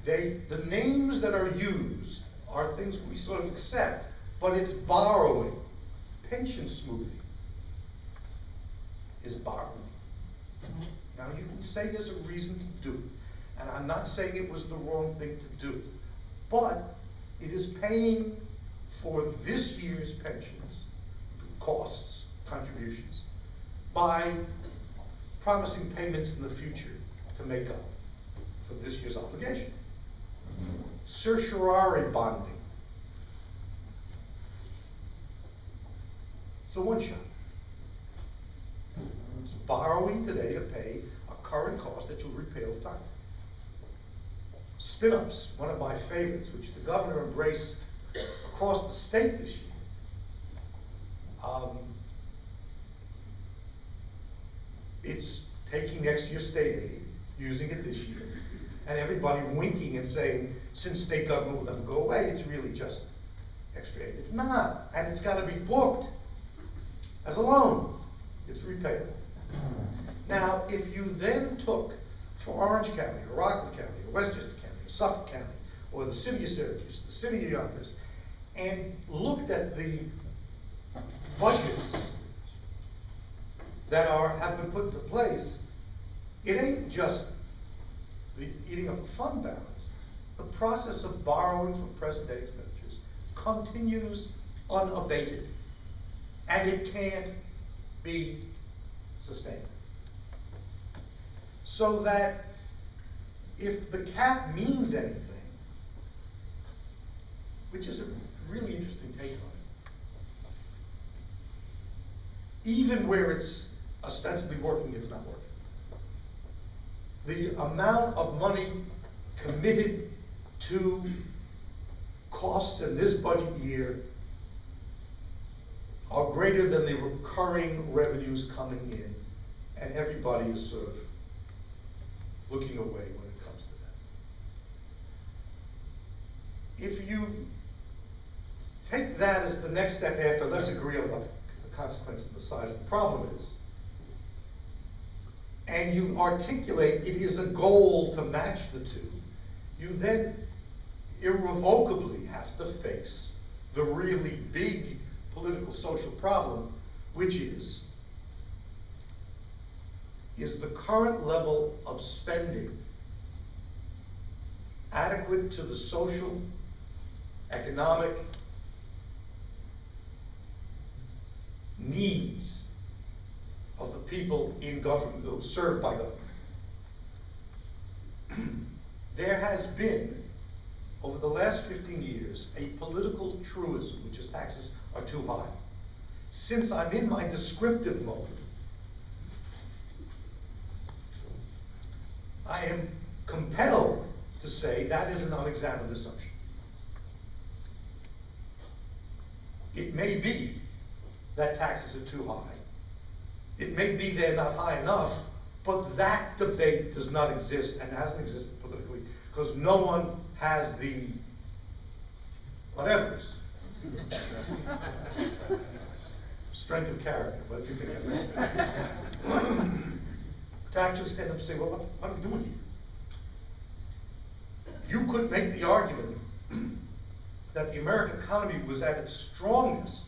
the names that are used are things we sort of accept, but it's borrowing. Pension smoothing is borrowing. Now you can say there's a reason to do it, and I'm not saying it was the wrong thing to do, but it is paying for this year's pensions, costs, contributions, by promising payments in the future to make up for this year's obligation. Certiorari bonding. So one shot. It's borrowing today to pay a current cost that you'll repay over time. Spin-ups, one of my favorites, which the governor embraced across the state this year. It's taking next year's state aid, using it this year, and everybody winking and saying, since state government will never go away, it's really just extra aid. It's not, and it's got to be booked as a loan. It's repayable. Now, if you then took, for Orange County, or Rockland County, or Westchester County, or Suffolk County, or the city of Syracuse, the city of Yonkers, and looked at the budgets that have been put into place, it ain't just the eating up the fund balance. The process of borrowing from present day expenditures continues unabated, and it can't be sustained. So that if the cap means anything, which is a really interesting take on it, even where it's ostensibly working, it's not working. The amount of money committed to costs in this budget year are greater than the recurring revenues coming in, and everybody is sort of looking away when it comes to that. If you take that as the next step after, let's agree on what the consequence of the size of the problem is, and you articulate it is a goal to match the two, you then irrevocably have to face the really big political social problem, which is the current level of spending adequate to the social, economic needs of the people in government, those served by government. There has been, over the last 15 years, a political truism, which is taxes are too high. Since I'm in my descriptive mode, I am compelled to say that is an unexamined assumption. It may be that taxes are too high. It may be they're not high enough, but that debate does not exist and hasn't existed politically because no one has the whatevers. Strength of character, what do you think of that? To actually stand up and say, well, what are we doing here? You could make the argument that the American economy was at its strongest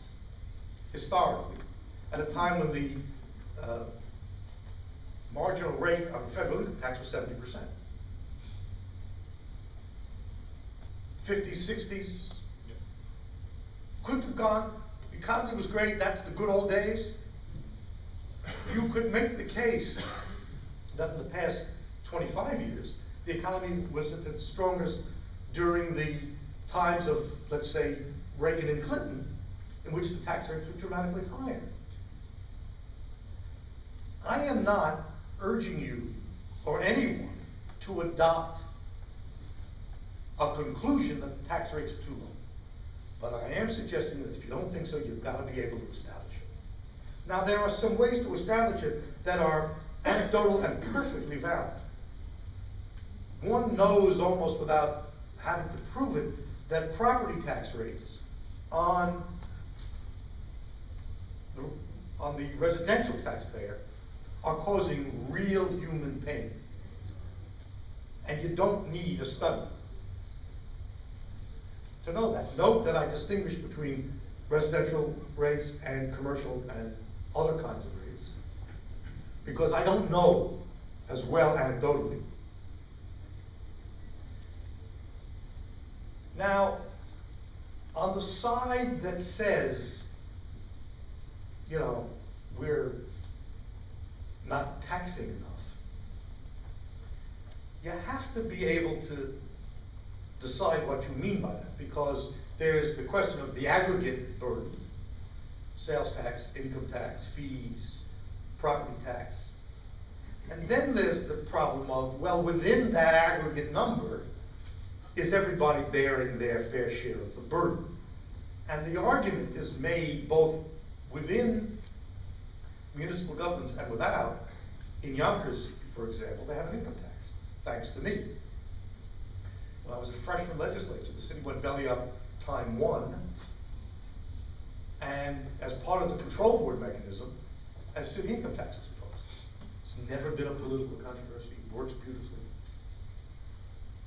historically at a time when the marginal rate on federal income tax was 70%. 50s, 60s, couldn't have gone. The economy was great, that's the good old days. You could make the case that in the past 25 years, the economy was at its strongest during the times of, let's say, Reagan and Clinton, in which the tax rates were dramatically higher. I am not urging you or anyone to adopt a conclusion that the tax rates are too low. But I am suggesting that if you don't think so, you've got to be able to establish it. Now, there are some ways to establish it that are anecdotal and perfectly valid. One knows almost without having to prove it that property tax rates on the residential taxpayer are causing real human pain. And you don't need a study to know that. Note that I distinguish between residential rates and commercial and other kinds of rates, because I don't know as well anecdotally. Now, on the side that says, you know, we're not taxing enough, you have to be able to decide what you mean by that, because there's the question of the aggregate burden: sales tax, income tax, fees, property tax. And then there's the problem of, well, within that aggregate number, is everybody bearing their fair share of the burden? And the argument is made both within municipal governments and without. In Yonkers, for example, they have an income tax, thanks to me. When I was a freshman legislature, the city went belly up time one, and as part of the control board mechanism, a city income tax was imposed. It's never been a political controversy, it works beautifully.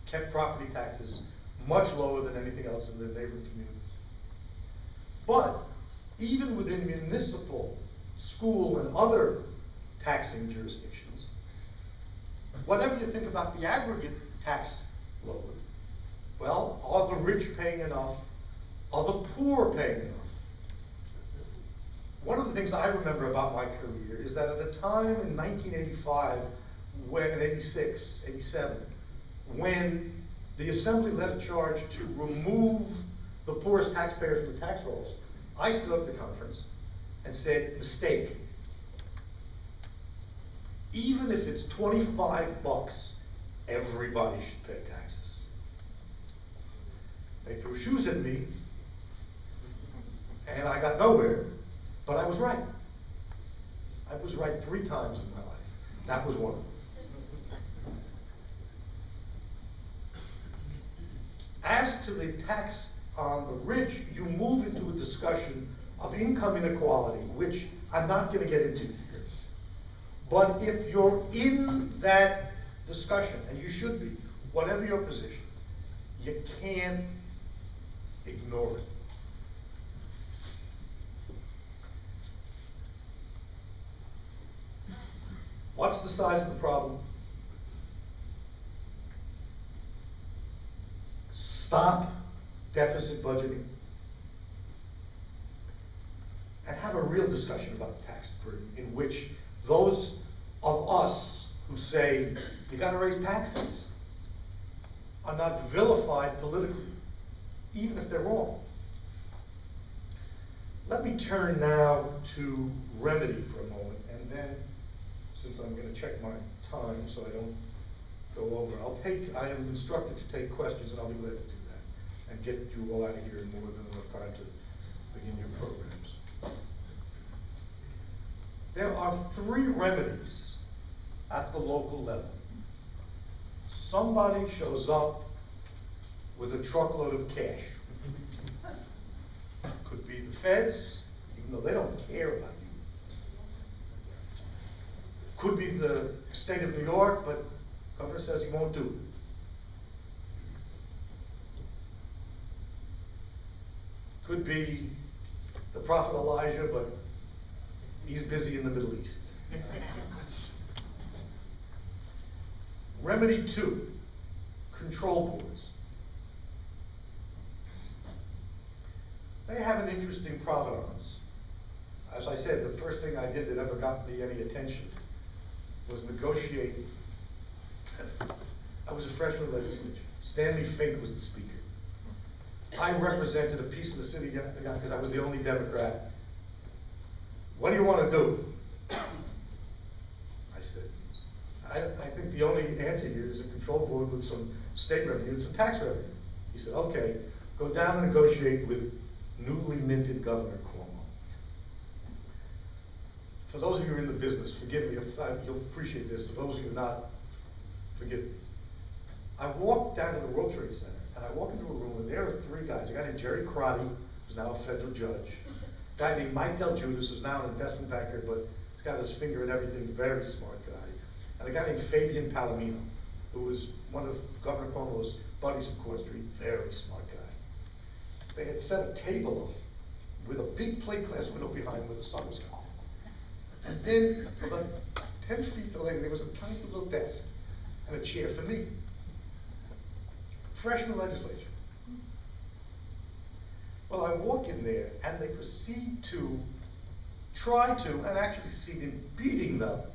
Kept property taxes much lower than anything else in the neighboring communities. But even within municipal, school, and other taxing jurisdictions, whatever you think about the aggregate tax load, well, are the rich paying enough? Are the poor paying enough? One of the things I remember about my career is that at a time in 1985, when, in 86, 87, when the Assembly led a charge to remove the poorest taxpayers from the tax rolls, I stood up at the conference and said, mistake. Even if it's 25 bucks, everybody should pay taxes. They threw shoes at me, and I got nowhere, but I was right. I was right 3 times in my life. That was one of them. As to the tax on the rich, you move into a discussion of income inequality, which I'm not going to get into here. But if you're in that discussion, and you should be, whatever your position, you can't ignore it. What's the size of the problem? Stop deficit budgeting and have a real discussion about the tax burden, in which those of us who say you got to raise taxes are not vilified politically, even if they're wrong. Let me turn now to remedy for a moment, and then, since I'm going to check my time so I don't go over, I am instructed to take questions, and I'll be glad to do that and get you all out of here in more than enough time to begin your programs. There are 3 remedies at the local level. Somebody shows up with a truckload of cash. Could be the feds, even though they don't care about you. Could be the state of New York, but the governor says he won't do it. Could be the prophet Elijah, but he's busy in the Middle East. Remedy 2, control boards. They have an interesting provenance. As I said, the first thing I did that ever got me any attention was negotiate. I was a freshman legislature. Stanley Fink was the speaker. I represented a piece of the city because I was the only Democrat. What do you want to do? I said, I think the only answer here is a control board with some state revenue and some tax revenue. He said, okay, go down and negotiate with newly minted Governor Cuomo. For those of you who are in the business, forgive me, you'll appreciate this. For those of you who are not, forgive me. I walked down to the World Trade Center, and I walk into a room, and there are 3 guys. A guy named Jerry Crotty, who's now a federal judge. A guy named Mike Del Judas, who's now an investment banker, but he's got his finger in everything, very smart guy. And a guy named Fabian Palomino, who was one of Governor Cuomo's buddies in Court Street, very smart guy. they had set a table with a big plate glass window behind where the sun was coming. And then, about 10 feet away, there was a tiny little desk and a chair for me. Freshman legislature. Well, I walk in there, and they proceed to try to, and actually succeed in beating the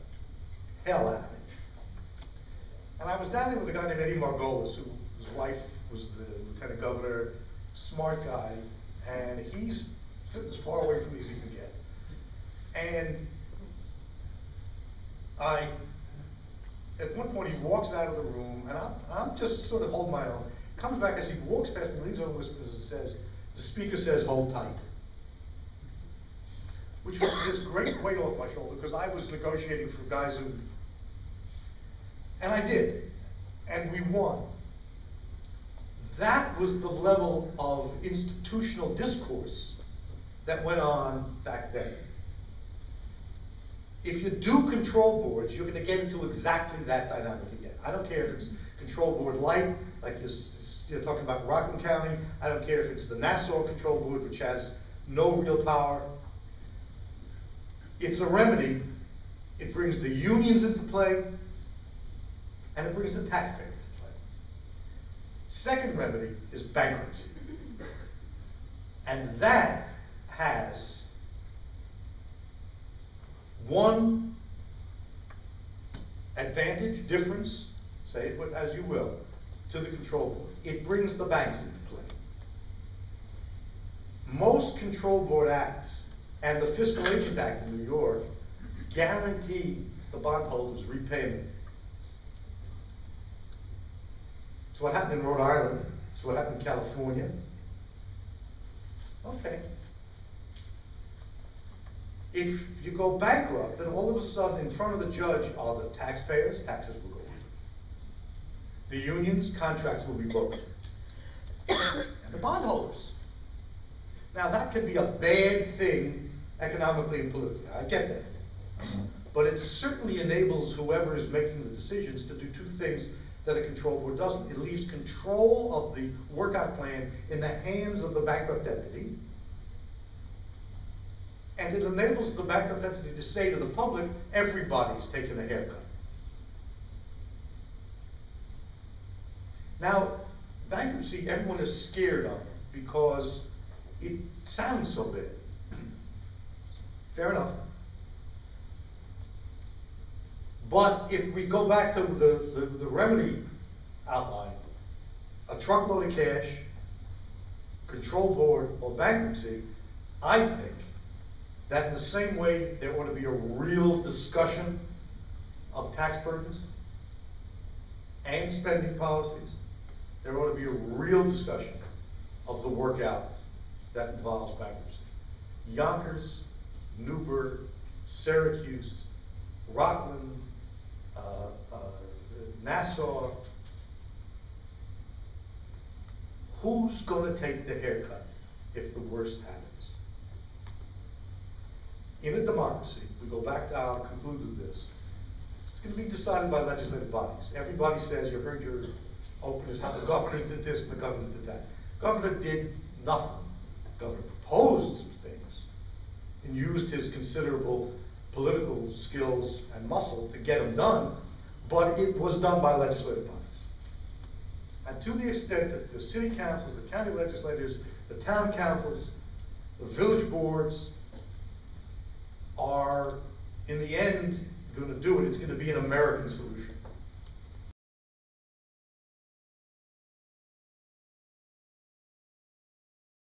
hell out of me. And I was down there with a guy named Eddie Margolis, whose wife was the lieutenant governor, smart guy, and he's sitting as far away from me as he can get. And at one point, he walks out of the room, and I'm just sort of holding my own. Comes back as he walks past me, leans over, whispers, and says, "The speaker says, hold tight." Which was this great weight off my shoulder, because I was negotiating for guys who, and I did, and we won. That was the level of institutional discourse that went on back then. If you do control boards, you're going to get into exactly that dynamic again. I don't care if it's control board light, like you're talking about Rockland County. I don't care if it's the Nassau control board, which has no real power. It's a remedy. It brings the unions into play, and it brings the taxpayer into play. Second remedy is bankruptcy. And that has one advantage, difference, say it as you will, to the control board. It brings the banks into play. Most control board acts and the Fiscal Agent Act in New York guarantee the bondholders repayment. It's what happened in Rhode Island. It's what happened in California. Okay. If you go bankrupt, then all of a sudden in front of the judge are the taxpayers, taxes will go up. The unions, contracts will be broken. And the bondholders. Now that could be a bad thing economically and politically, I get that. But it certainly enables whoever is making the decisions to do two things that a control board doesn't. It leaves control of the workout plan in the hands of the bankrupt entity. And it enables the bankrupt entity to say to the public, everybody's taking a haircut. Now, bankruptcy, everyone is scared of because it sounds so big. Fair enough. But if we go back to the remedy outline, a truckload of cash, control board, or bankruptcy, I think that in the same way there ought to be a real discussion of tax burdens and spending policies, there ought to be a real discussion of the workout that involves bankruptcy. Yonkers, Newburgh, Syracuse, Rockland, Nassau. Who's going to take the haircut if the worst happens? In a democracy, we go back to, I'll conclude with this, it's going to be decided by legislative bodies. Everybody says, you heard your openers, how the governor did this and the governor did that. Governor did nothing. Governor proposed some things and used his considerable political skills and muscle to get them done, but it was done by legislative bodies. And to the extent that the city councils, the county legislators, the town councils, the village boards are, in the end, going to do it, it's going to be an American solution.